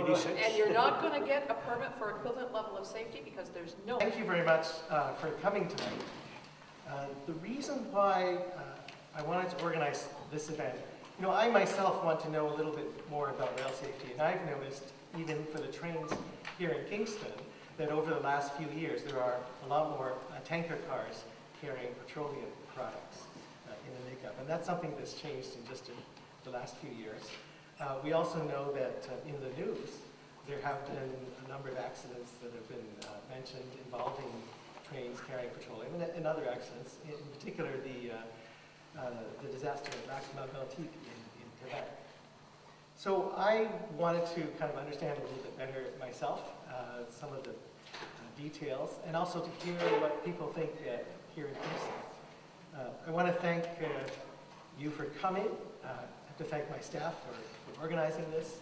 And you're not going to get a permit for equivalent level of safety because there's no... Thank you very much for coming tonight. The reason why I wanted to organize this event, you know, I myself want to know a little bit more about rail safety, and I've noticed, even for the trains here in Kingston, that over the last few years there are a lot more tanker cars carrying petroleum products in the makeup, and that's something that's changed in just the last few years. We also know that in the news there have been a number of accidents that have been mentioned involving trains carrying petroleum and other accidents, in particular the disaster at Lac-Mégantic in Quebec. So I wanted to kind of understand a little bit better myself, some of the details, and also to hear what people think here in Kingston. I want to thank you for coming. I have to thank my staff for organizing this.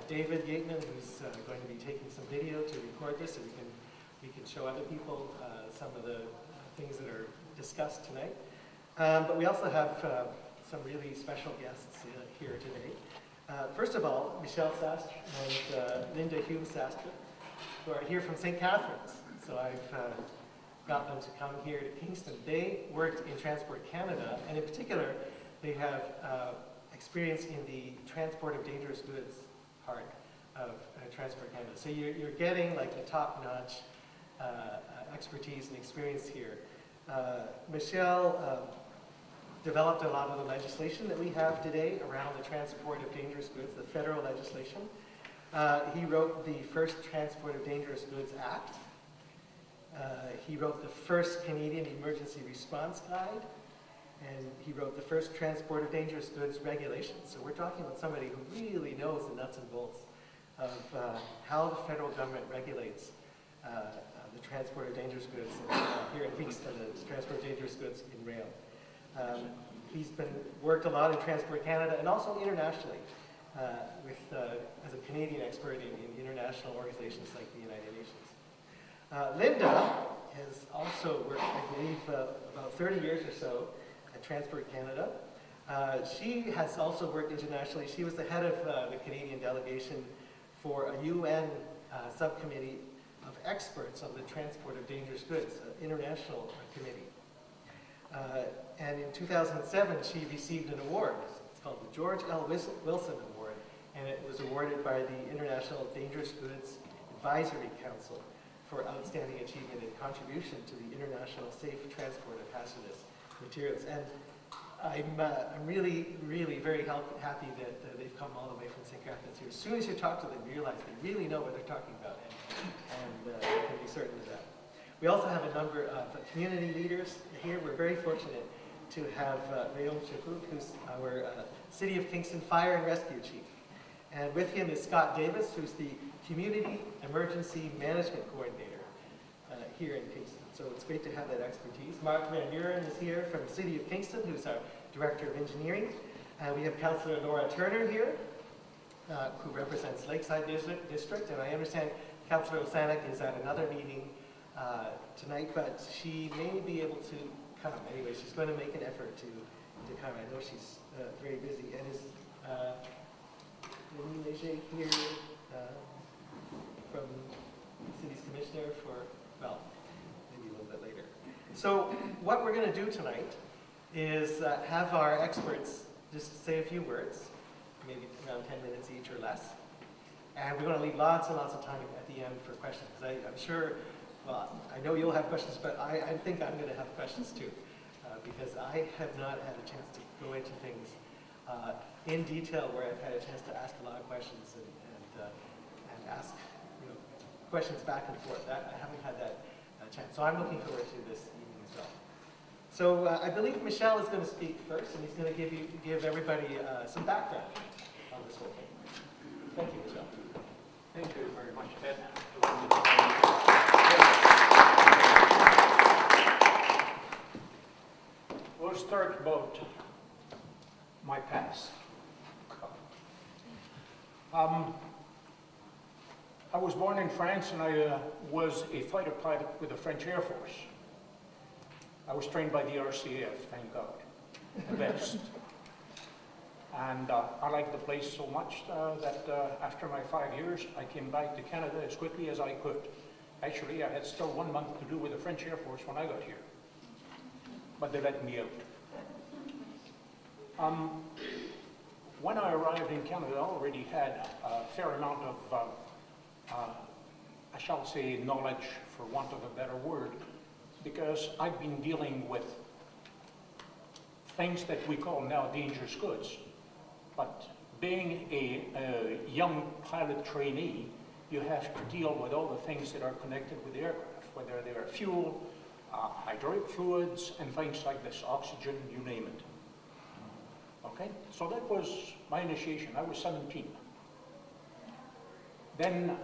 David Yateman, who's going to be taking some video to record this so we can show other people some of the things that are discussed tonight. But we also have some really special guests here today. First of all, Michelle Sastre and Linda Hume-Sastre, who are here from St. Catharines. So I've got them to come here to Kingston. They worked in Transport Canada, and in particular, they have experience in the transport of dangerous goods part of Transport Canada. So you're getting like the top-notch expertise and experience here. Michelle developed a lot of the legislation that we have today around the transport of dangerous goods, the federal legislation. He wrote the first Transport of Dangerous Goods Act. He wrote the first Canadian Emergency Response Guide, and he wrote the first Transport of Dangerous Goods Regulations. So we're talking about somebody who really knows the nuts and bolts of how the federal government regulates the transport of dangerous goods here in Kingston, the transport of dangerous goods in rail. He's worked a lot in Transport Canada and also internationally as a Canadian expert in international organizations like the United Nations. Linda has also worked, I believe, about 30 years or so at Transport Canada. She has also worked internationally. She was the head of the Canadian delegation for a UN subcommittee of experts on the transport of dangerous goods, an international committee. And in 2007, she received an award. It's called the George L. Wilson Award, and it was awarded by the International Dangerous Goods Advisory Council for outstanding achievement and contribution to the international safe transport of hazardous materials. And I'm really, really very happy that they've come all the way from St. Catharines here. As soon as you talk to them, you realize they really know what they're talking about, and you can be certain of that. We also have a number of community leaders here. We're very fortunate to have Léon Chaput, who's our City of Kingston Fire and Rescue Chief. And with him is Scott Davis, who's the Community Emergency Management Coordinator here in Kingston. So it's great to have that expertise. Mark Van Buren is here from the City of Kingston, who's our Director of Engineering. We have Councillor Laura Turner here, who represents Lakeside District. And I understand Councillor Osanek is at another meeting tonight, but she may be able to come. Anyway, she's going to make an effort to come. I know she's very busy. And is Denis Léger here from the City's Commissioner for, well, maybe a little bit later. So what we're going to do tonight is have our experts just say a few words, maybe around 10 minutes each or less. And we're going to leave lots and lots of time at the end for questions. I'm sure, well, I know you'll have questions, but I think I'm going to have questions too, because I have not had a chance to go into things in detail where I've had a chance to ask a lot of questions and ask questions back and forth. I haven't had that chance. So I'm looking forward to this evening as well. So I believe Michelle is going to speak first, and he's going to give everybody some background on this whole thing. Thank you, Michelle. Thank you very much, Ted. We'll start about my past. I was born in France, and I was a fighter pilot with the French Air Force. I was trained by the RCAF, thank God, the best. And I liked the place so much that after my 5 years, I came back to Canada as quickly as I could. Actually, I had still 1 month to do with the French Air Force when I got here, but they let me out. When I arrived in Canada, I already had a fair amount of, I shall say, knowledge, for want of a better word, because I've been dealing with things that we call now dangerous goods. But being a young pilot trainee, you have to deal with all the things that are connected with the aircraft, whether they are fuel, hydraulic fluids, and things like this, oxygen, you name it. Okay, so that was my initiation. I was 17. Then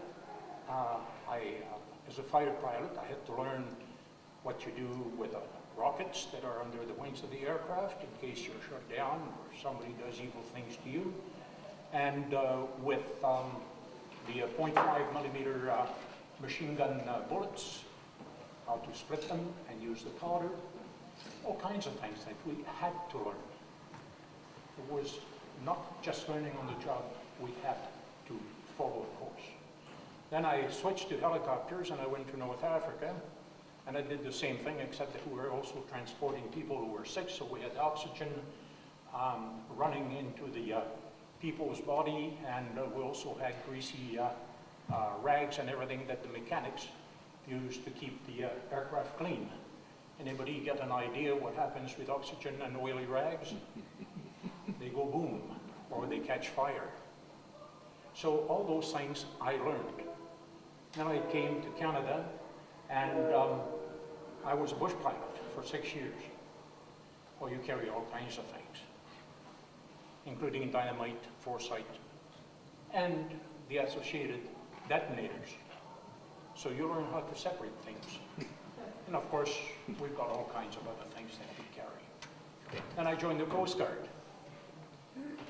as a fighter pilot, I had to learn what you do with rockets that are under the wings of the aircraft in case you're shut down or somebody does evil things to you. And with the .5 millimeter machine gun bullets, how to split them and use the powder, all kinds of things that we had to learn. It was not just learning on the job, we had to follow a course. Then I switched to helicopters and I went to North Africa, and I did the same thing, except that we were also transporting people who were sick, so we had oxygen running into the people's body, and we also had greasy rags and everything that the mechanics used to keep the aircraft clean. Anybody get an idea what happens with oxygen and oily rags? They go boom, or they catch fire. So all those things I learned. Then I came to Canada, and I was a bush pilot for 6 years. Well, you carry all kinds of things, including dynamite, foresight, and the associated detonators. So you learn how to separate things. And of course, we've got all kinds of other things that we carry. Then I joined the Coast Guard.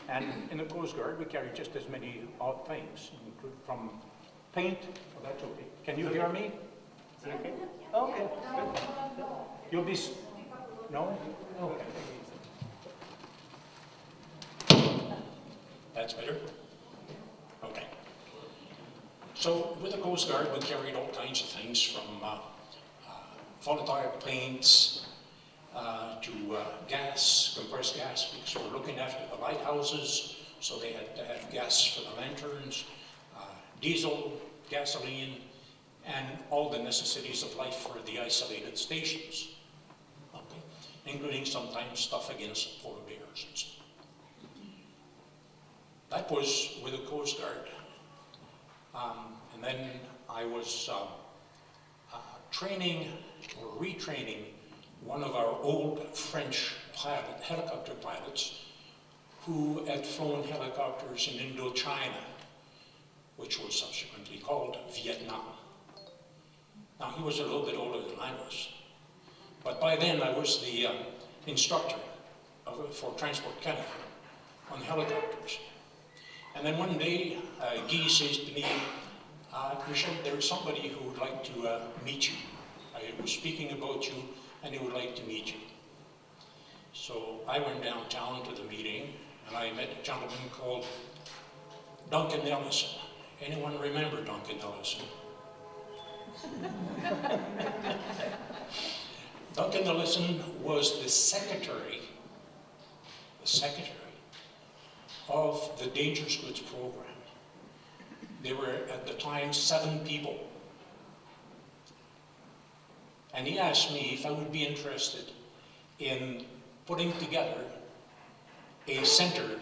And in the Coast Guard, we carry just as many odd things, including from paint. Oh, that's okay. Can you hear me? Is it okay? Okay, good. You'll be, no? Okay. That's better? Okay. So with the Coast Guard, we carried all kinds of things from volatile paints to gas, compressed gas, because we're looking after the lighthouses, so they had to have gas for the lanterns, diesel, gasoline, and all the necessities of life for the isolated stations, okay, including sometimes stuff against polar bears and stuff. That was with the Coast Guard. And then I was training or retraining one of our old French helicopter pilots who had flown helicopters in Indochina, which was subsequently called Vietnam. Now, he was a little bit older than I was, but by then I was the instructor for Transport Canada on helicopters. And then one day, Guy says to me, Michel, there's somebody who would like to meet you. I was speaking about you, and he would like to meet you. So I went downtown to the meeting, and I met a gentleman called Duncan Ellison. Anyone remember Duncan Ellison? Duncan Ellison was the secretary of the Dangerous Goods program. There were, at the time, 7 people. And he asked me if I would be interested in putting together a center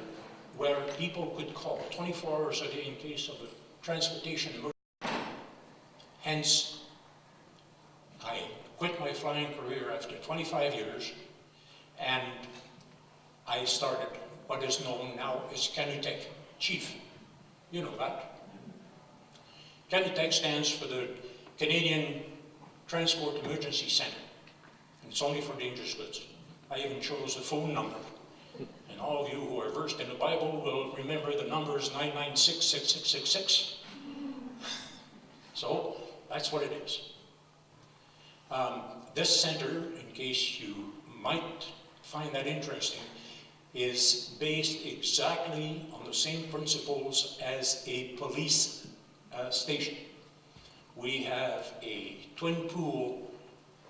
where people could call 24 hours a day in case of a transportation emergency. Hence, I quit my flying career after 25 years, and I started what is known now as Canutech Chief. You know that. Canutech stands for the Canadian Transport Emergency Center. And it's only for dangerous goods. I even chose the phone number. And all of you who are versed in the Bible will remember the number is 996-6666. So that's what it is. This center, in case you might find that interesting, is based exactly on the same principles as a police station. We have a twin pool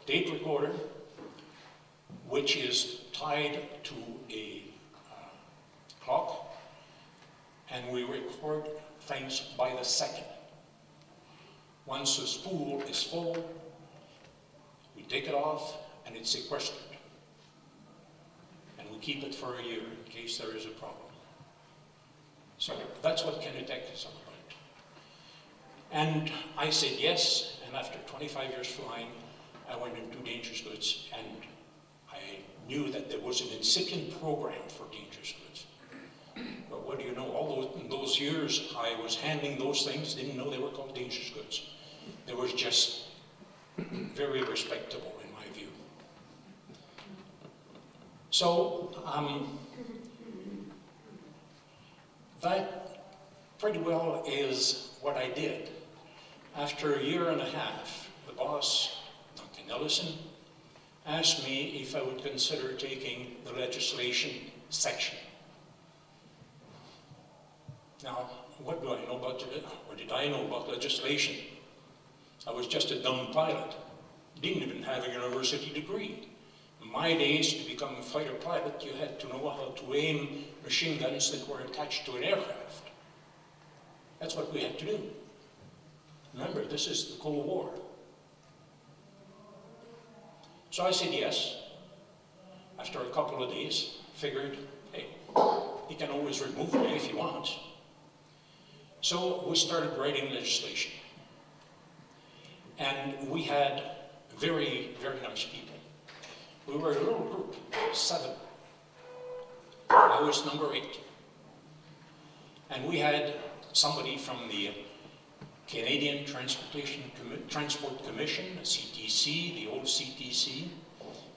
tape recorder, which is tied to a clock, and we record things by the second. Once the spool is full, we take it off and it's sequestered. And we keep it for a year in case there is a problem. So that's what Kenutech is all about. And I said yes, and after 25 years flying, I went into dangerous goods, and I knew that there was an incipient program for dangerous goods. But what do you know, all those years I was handling those things, didn't know they were called dangerous goods. They were just very respectable in my view. So, that pretty well is what I did. After a year and a half, the boss, Duncan Ellison, asked me if I would consider taking the legislation section. Now, what do I know about it? What did I know about legislation? I was just a dumb pilot. Didn't even have a university degree. In my days, to become a fighter pilot, you had to know how to aim machine guns that were attached to an aircraft. That's what we had to do. Remember, this is the Cold War. So I said yes. After a couple of days, figured, hey, he can always remove me if he wants. So we started writing legislation. And we had very, very nice people. We were a little group, 7. I was number 8. And we had somebody from the Canadian Transport Commission, the CTC, the old CTC.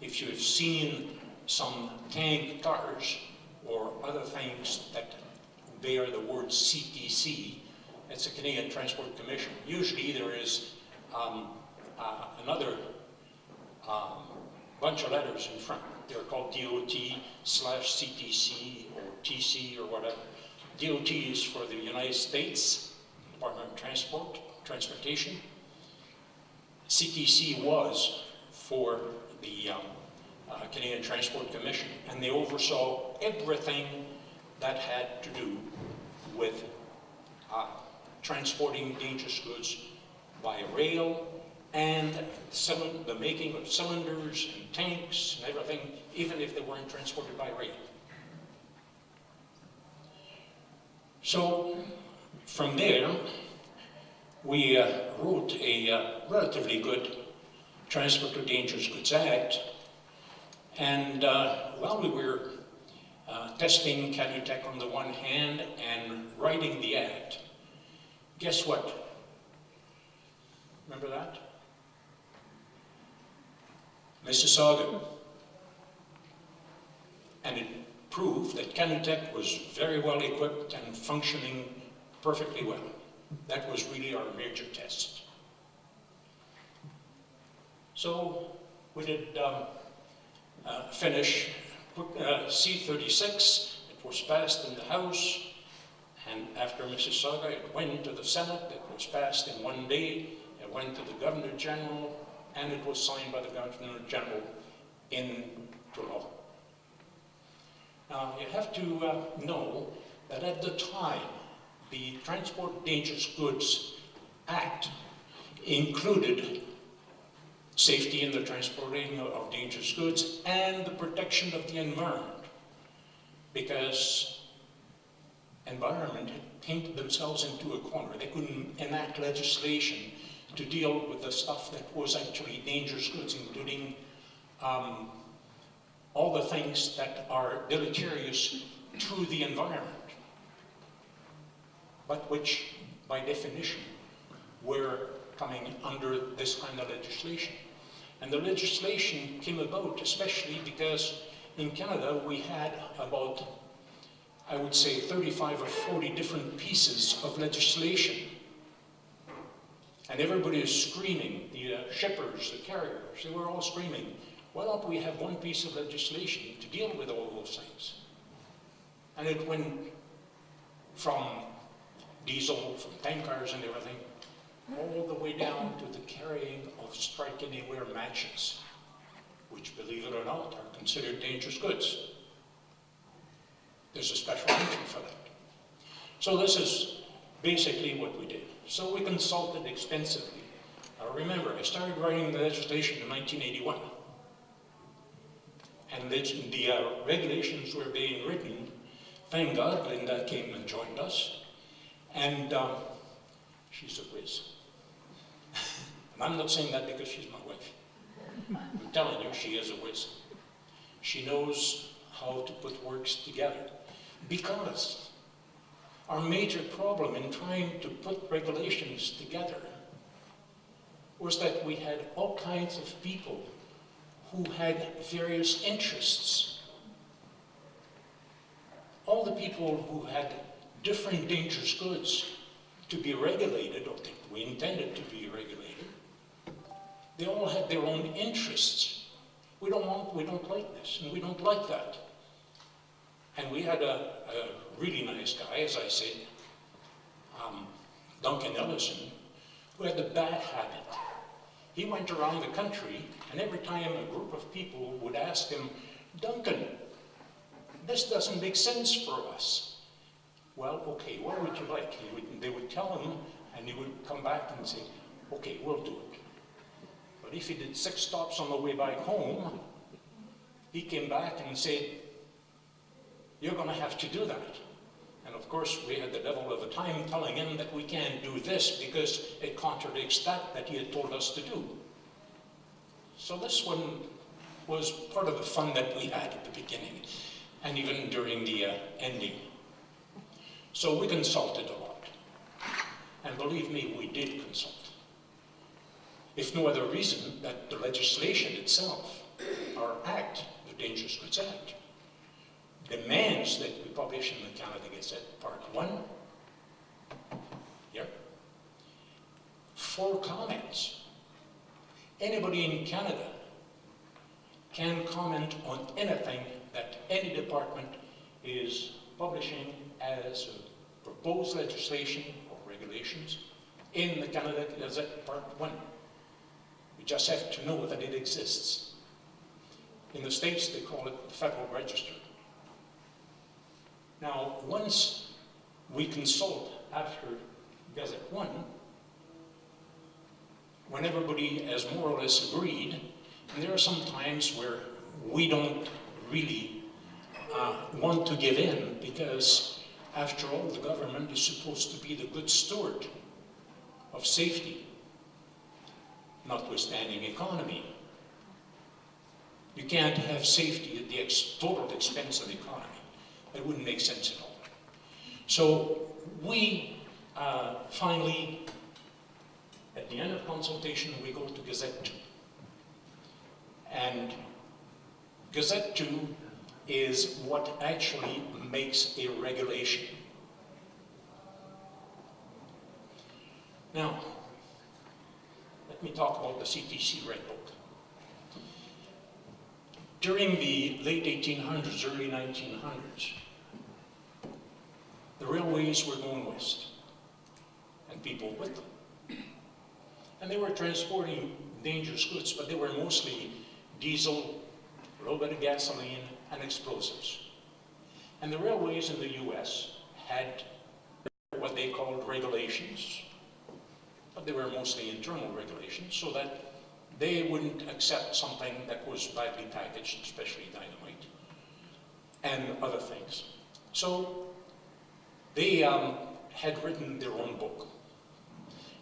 If you've seen some tank cars or other things that bear the word CTC, it's a Canadian Transport Commission. Usually there is another bunch of letters in front. They're called DOT/CTC or TC or whatever. DOT is for the United States Department of Transportation. CTC was for the Canadian Transport Commission, and they oversaw everything that had to do with transporting dangerous goods by rail, and the making of cylinders and tanks and everything, even if they weren't transported by rail. So from there, we wrote a relatively good Transport of Dangerous Goods Act, and while we were testing Kenutech on the one hand and writing the act, guess what? Remember that? Mississauga. And it proved that Kenutech was very well equipped and functioning perfectly well. That was really our major test. So we did finish C-36. It was passed in the House, and after Mississauga, it went to the Senate. It was passed in one day. It went to the Governor General, and it was signed by the Governor General into law. Now, you have to know that at the time, the Transport Dangerous Goods Act included safety in the transporting of dangerous goods and the protection of the environment, because environment had painted themselves into a corner. They couldn't enact legislation to deal with the stuff that was actually dangerous goods, including all the things that are deleterious to the environment, but which, by definition, were coming under this kind of legislation. And the legislation came about especially because in Canada we had about, I would say, 35 or 40 different pieces of legislation. And everybody is screaming, the shippers, the carriers, they were all screaming, why don't we have one piece of legislation to deal with all those things? And it went from diesel, from tank cars and everything, all the way down to the carrying of strike-anywhere matches, which, believe it or not, are considered dangerous goods. There's a special mention for that. So this is basically what we did. So we consulted extensively. Now remember, I started writing the legislation in 1981. And the regulations were being written. Thank God Linda came and joined us. And she's a whiz. And I'm not saying that because she's my wife. I'm telling you, she is a whiz. She knows how to put works together. Because our major problem in trying to put regulations together was that we had all kinds of people who had various interests. All the people who had different dangerous goods to be regulated, or that we intended to be regulated, they all had their own interests. We don't like this, and we don't like that. And we had a really nice guy, as I said, Duncan Ellison, who had the bad habit. He went around the country, and every time a group of people would ask him, Duncan, this doesn't make sense for us. Well, okay, what would you like? They would tell him, and he would come back and say, okay, we'll do it. But if he did 6 stops on the way back home, he came back and said, you're going to have to do that. And of course, we had the devil of a time telling him that we can't do this because it contradicts that he had told us to do. So this one was part of the fun that we had at the beginning, and even during the ending. So we consulted a lot. And believe me, we did consult. If no other reason, that the legislation itself, our Act, the Dangerous Goods Act, demands that we publish in the Canada Gazette Part 1, here, 4 comments. Anybody in Canada can comment on anything that any department is publishing as a proposed legislation or regulations in the Canada Gazette Part 1. We just have to know that it exists. In the States, they call it the Federal Register. Now, once we consult after Gazette 1, when everybody has more or less agreed, and there are some times where we don't really want to give in, because after all, the government is supposed to be the good steward of safety, notwithstanding economy. You can't have safety at the total expense of the economy. That wouldn't make sense at all. So we finally, at the end of consultation, we go to Gazette 2. And Gazette 2 is what actually makes a regulation. Now, let me talk about the CTC Red Book. During the late 1800s, early 1900s, the railways were going west, and people with them. And they were transporting dangerous goods, but they were mostly diesel, a little bit of gasoline, and explosives. And the railways in the US had what they called regulations, but they were mostly internal regulations, so that they wouldn't accept something that was badly packaged, especially dynamite, and other things. So they had written their own book.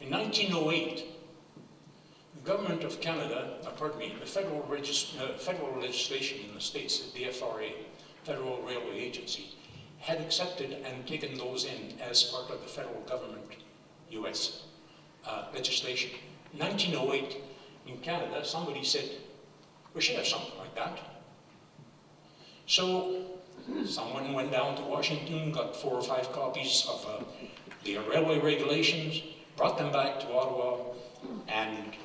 In 1908, the government of Canada, the federal legislation in the States, the FRA, Federal Railway Agency, had accepted and taken those in as part of the federal government US legislation. In 1908, in Canada, somebody said, we should have something like that. So someone went down to Washington, got 4 or 5 copies of the railway regulations, brought them back to Ottawa, and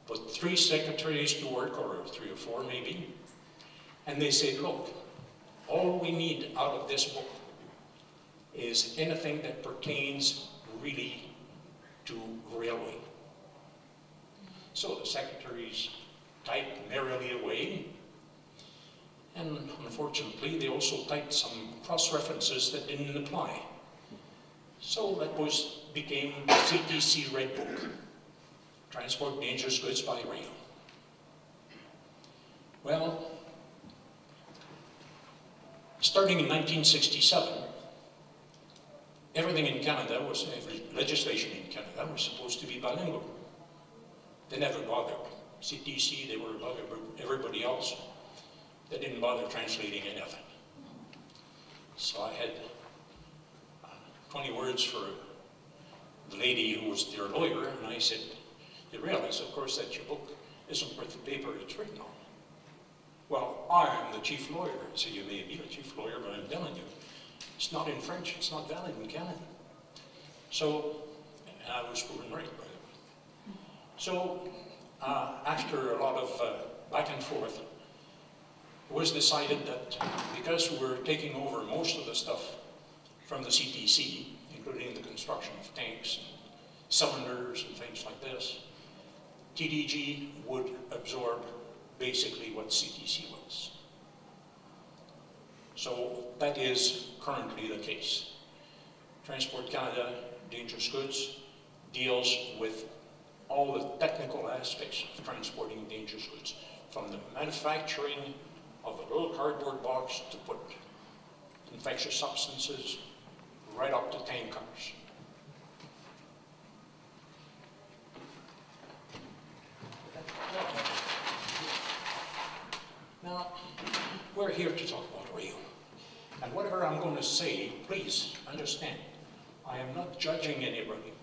put 3 secretaries to work, or 3 or 4 maybe, and they said, look, all we need out of this book is anything that pertains really to railway. So the secretaries typed merrily away, and unfortunately they also typed some cross-references that didn't apply. So that became the CTC Red Book, Transport Dangerous Goods by Rail. Well, starting in 1967, everything in Canada every legislation in Canada was supposed to be bilingual. They never bothered. CTC, they were above everybody else. They didn't bother translating anything. So I had 20 words for the lady who was their lawyer, and I said, you realize, of course, that your book isn't worth the paper it's written on. Well, I am the chief lawyer. So you may be the chief lawyer, but I'm telling you, it's not in French, it's not valid in Canada. So, I was proven right, by the way. So, after a lot of back and forth, it was decided that because we were taking over most of the stuff from the CTC, including the construction of tanks, and cylinders, and things like this, TDG would absorb basically what CTC was. So that is currently the case. Transport Canada Dangerous Goods deals with all the technical aspects of transporting dangerous goods, from the manufacturing of a little cardboard box to put infectious substances right up to tank cars. Now, we're here to talk about rail. And whatever I'm going to say, please understand, I am not judging anybody.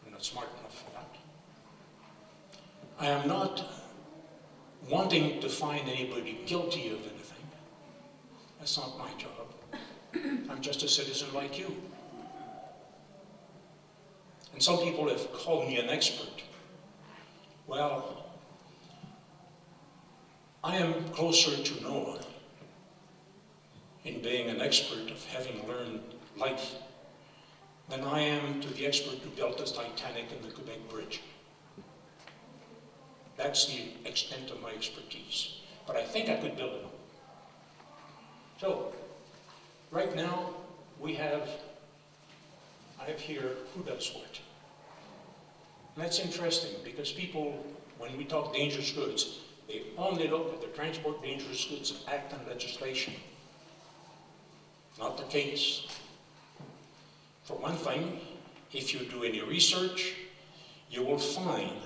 I'm not smart enough for that. I am not wanting to find anybody guilty of anything. That's not my job. I'm just a citizen like you. And some people have called me an expert. Well, I am closer to Noah in being an expert of having learned life than I am to the expert who built the Titanic and the Quebec Bridge. That's the extent of my expertise. But I think I could build it. So, right now, I have here who does what. And that's interesting because people, when we talk dangerous goods, they only look at the Transport Dangerous Goods Act and legislation. Not the case. For one thing, if you do any research, you will find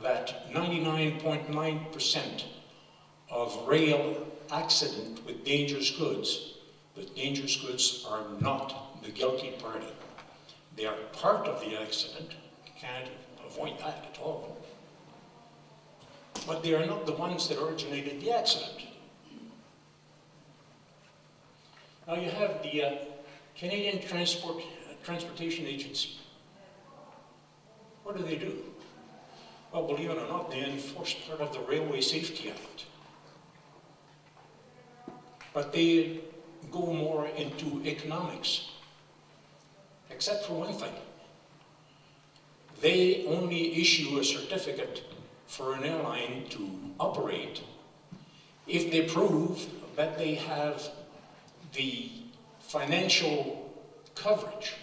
that 99.9% of rail accident with dangerous goods, the dangerous goods are not the guilty party. They are part of the accident. You can't avoid that at all. But they are not the ones that originated the accident. Now you have the Canadian Transportation Agency. What do? Well, believe it or not, they enforce part of the Railway Safety Act. But they go more into economics, except for one thing. They only issue a certificate for an airline to operate if they prove that they have the financial coverage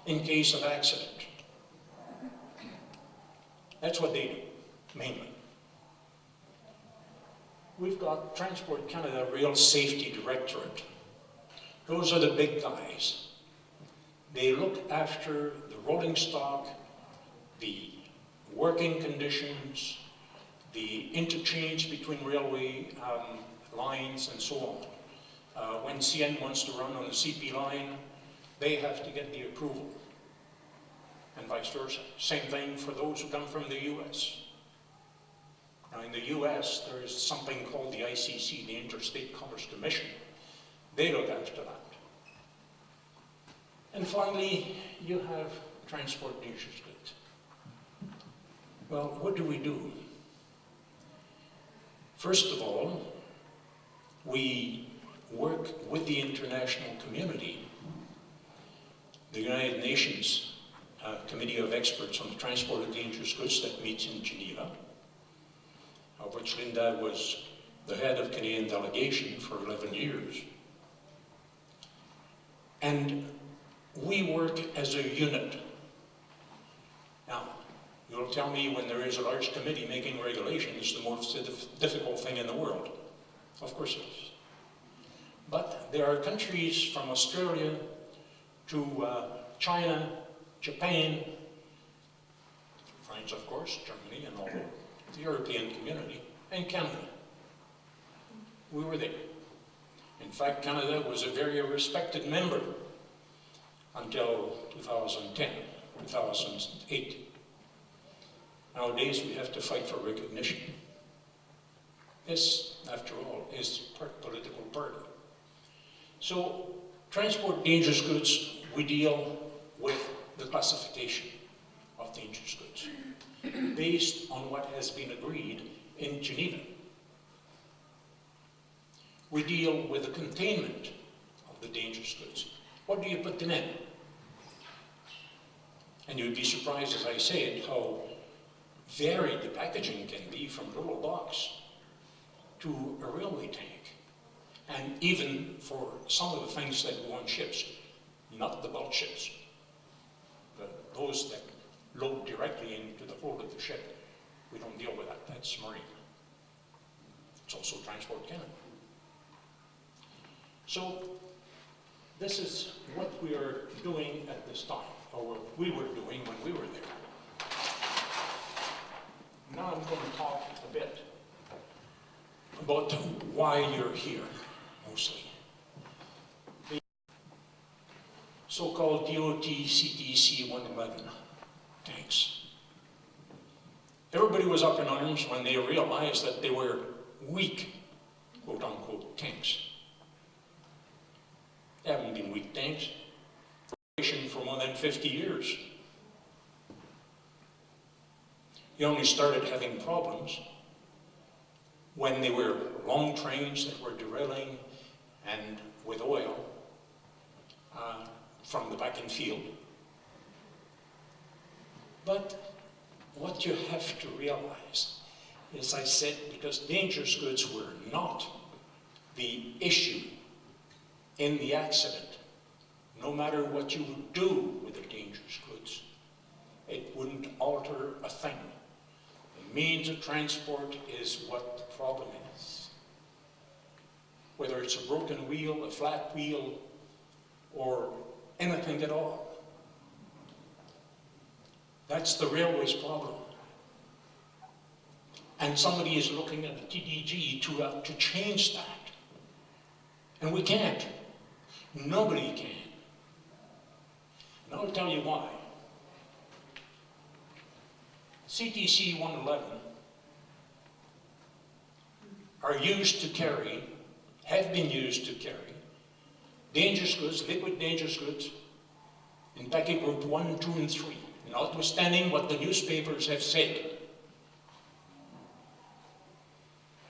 in case of accident. That's what they do, mainly. We've got Transport Canada Rail Safety Directorate. Those are the big guys. They look after the rolling stock, the working conditions, the interchange between railway lines and so on. When CN wants to run on the CP line, they have to get the approval, and vice versa. Same thing for those who come from the US. Now in the US, there is something called the ICC, the Interstate Commerce Commission. They look after that. And finally, you have Transport Dangerous Goods. Well, what do we do? First of all, we work with the international community. The United Nations Committee of Experts on the Transport of Dangerous Goods that meets in Geneva, of which Linda was the head of Canadian delegation for 11 years. And we work as a unit. Now, you'll tell me when there is a large committee making regulations, it's the most difficult thing in the world. Of course it is. But there are countries from Australia to China, Japan, France, of course, Germany, and all the European community, and Canada. We were there. In fact, Canada was a very respected member until 2010, 2008. Nowadays, we have to fight for recognition. This, after all, is political party. So, transport dangerous goods, we deal with the classification of dangerous goods based on what has been agreed in Geneva. We deal with the containment of the dangerous goods. What do you put them in? And you'd be surprised, as I said, how varied the packaging can be, from a little box to a railway tank. And even for some of the things that go on ships, not the bulk ships, those that load directly into the hold of the ship, we don't deal with that. That's marine. It's also Transport Canada. So this is what we are doing at this time, or what we were doing when we were there. Now I'm going to talk a bit about why you're here, mostly. The so-called DOT CTC 111 tanks. Everybody was up in arms when they realized that they were weak, quote-unquote, tanks. They haven't been weak tanks for more than 50 years. You only started having problems when they were long trains that were derailing and with oil from the back in field. But what you have to realize, as I said, because dangerous goods were not the issue in the accident, no matter what you would do with the dangerous goods, it wouldn't alter a thing. The means of transport is what the problem is. Whether it's a broken wheel, a flat wheel, or anything at all. That's the railway's problem. And somebody is looking at the TDG to change that. And we can't. Nobody can. And I'll tell you why. CTC 111 are used to carry, have been used to carry, dangerous goods, liquid dangerous goods, in packing group 1, 2, and 3, notwithstanding what the newspapers have said.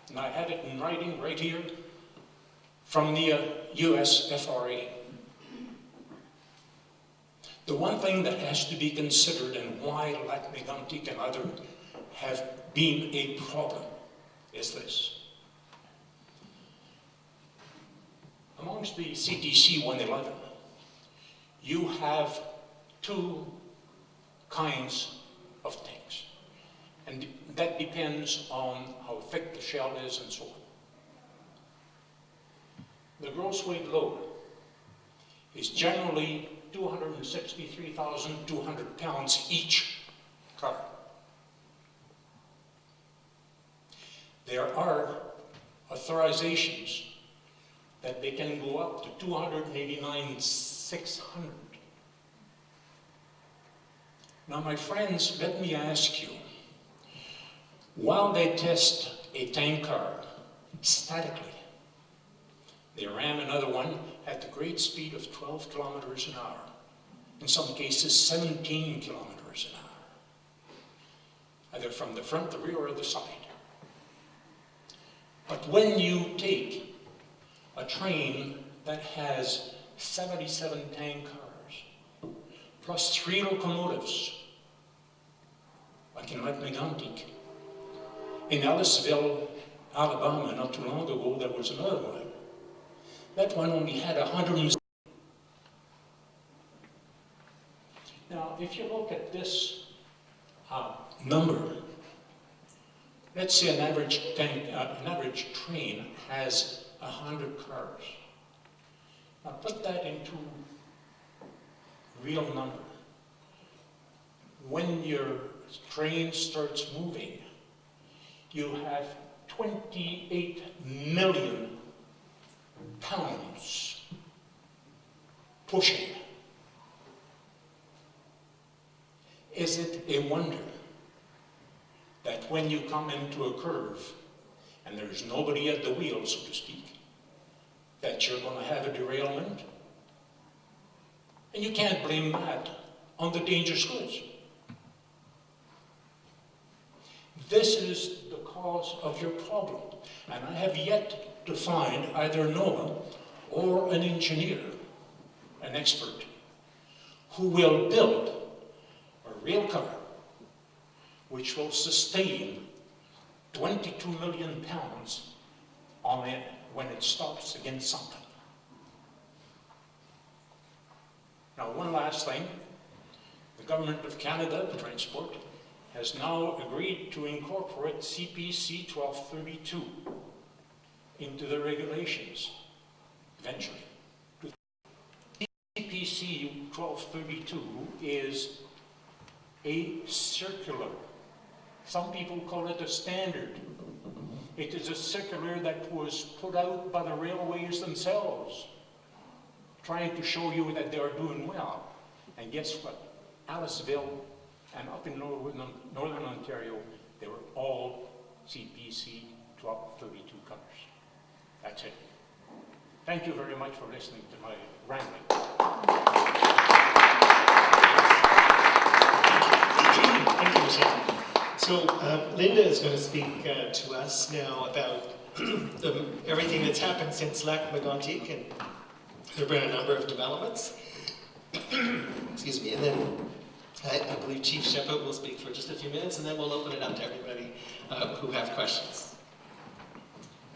And I had it in writing right here from the US FRA. The one thing that has to be considered, and why Lac-Mégantic and others have been a problem, is this. Amongst the CTC 111, you have two kinds of tanks. And that depends on how thick the shell is and so on. The gross weight load is generally 263,200 pounds each car. There are authorizations that they can go up to 289,600. Now, my friends, let me ask you, while they test a tank car statically, they ram another one at the great speed of 12 kilometers an hour, in some cases 17 kilometers an hour, either from the front, the rear, or the side. But when you take a train that has 77 tank cars, plus 3 locomotives, like in Lake Megantic. In Ellisville, Alabama, not too long ago, there was another one. That one only had 100. Now, if you look at this number, let's say an average train has 100 cars. Now put that into real number. When your train starts moving, you have 28 million pounds pushing. Is it a wonder that when you come into a curve and there's nobody at the wheel, so to speak, that you're going to have a derailment? And you can't blame that on the dangerous goods. This is the cause of your problem. And I have yet to find either NOAA or an engineer, an expert, who will build a rail car which will sustain 22 million pounds on it when it stops against something. Now, one last thing. The Government of Canada, Transport, has now agreed to incorporate CPC 1232 into the regulations, eventually. CPC 1232 is a circular. Some people call it a standard. It is a circular that was put out by the railways themselves, trying to show you that they are doing well. And guess what? Ellisville and up in Northern Ontario, they were all CPC 1232 cars. That's it. Thank you very much for listening to my rambling. Thank you, Michelle. So Linda is going to speak to us now about everything that's happened since Lac Megantic, and there have been a number of developments. Excuse me, and then I believe Chief Shepherd will speak for just a few minutes, and then we'll open it up to everybody who have questions.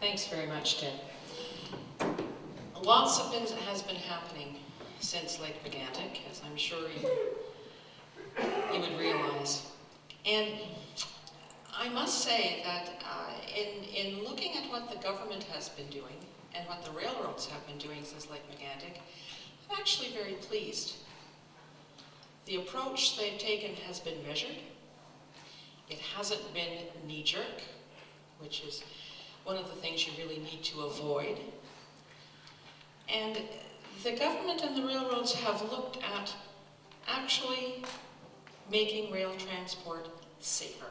Thanks very much, Ted. Lots has been happening since Lake Megantic, as I'm sure you would realize. And I must say that in looking at what the government has been doing and what the railroads have been doing since Lake Megantic, I'm actually very pleased. The approach they've taken has been measured. It hasn't been knee-jerk, which is one of the things you really need to avoid. And the government and the railroads have looked at actually making rail transport safer.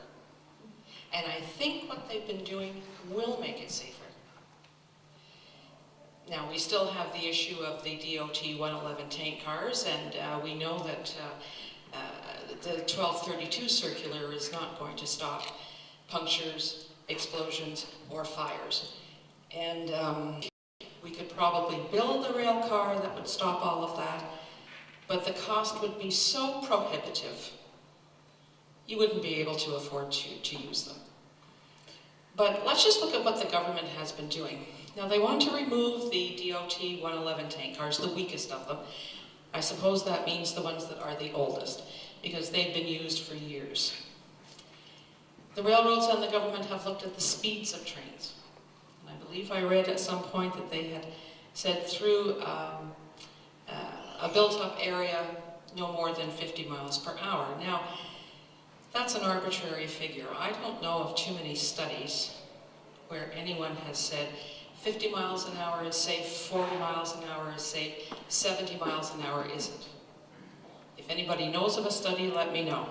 And I think what they've been doing will make it safer. Now, we still have the issue of the DOT 111 tank cars, and we know that the 1232 circular is not going to stop punctures, explosions, or fires. And we could probably build a rail car that would stop all of that, but the cost would be so prohibitive, you wouldn't be able to afford to use them. But let's just look at what the government has been doing. Now, they want to remove the DOT 111 tank cars, the weakest of them. I suppose that means the ones that are the oldest, because they've been used for years. The railroads and the government have looked at the speeds of trains. And I believe I read at some point that they had said through a built-up area, no more than 50 miles per hour. Now, that's an arbitrary figure. I don't know of too many studies where anyone has said 50 miles an hour is safe, 40 miles an hour is safe, 70 miles an hour isn't. If anybody knows of a study, let me know.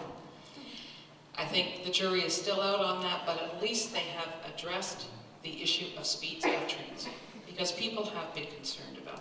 I think the jury is still out on that, but at least they have addressed the issue of speeds of trains, because people have been concerned about that.